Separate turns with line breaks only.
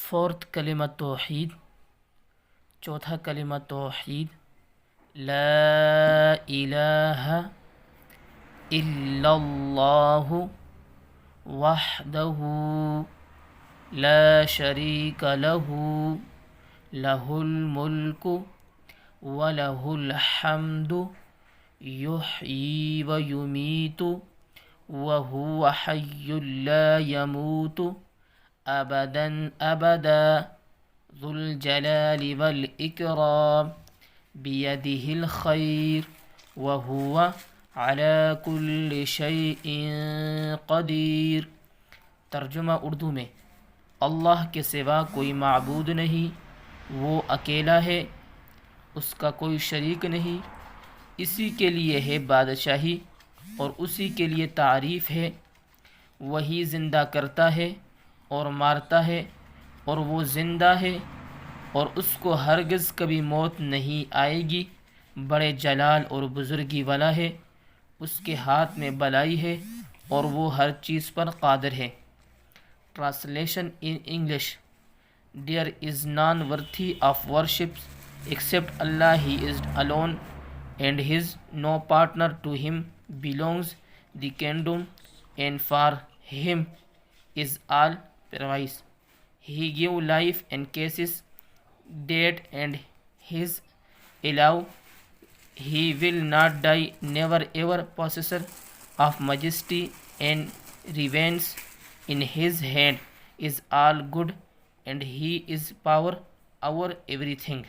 Fourth کلمہ توحید، چوتھا کلمہ توحید، لا الہ الا اللہ وحدہ لا شریک لہ لہ الملک ولہ الحمد یحیی ویمیت وہو حی لا یموت ابدا ابدا ذو الجلال والاکرام بیدہ الخیر وہو علی کل شیء قدیر۔ ترجمہ اردو میں، اللہ کے سوا کوئی معبود نہیں، وہ اکیلا ہے، اس کا کوئی شریک نہیں، اسی کے لیے ہے بادشاہی اور اسی کے لیے تعریف ہے۔ وہی زندہ کرتا ہے اور مارتا ہے، اور وہ زندہ ہے اور اس کو ہرگز کبھی موت نہیں آئے گی۔ بڑے جلال اور بزرگی والا ہے، اس کے ہاتھ میں بلائی ہے اور وہ ہر چیز پر قادر ہے۔ Translation in English: There is none worthy of worship except Allah. He is alone and his no partner. To him belongs the kingdom and for him is all praise. He gives life and cases death and his allow. He will not die, never ever, possessor of majesty and revenge. In his hand is all good and he is power over everything.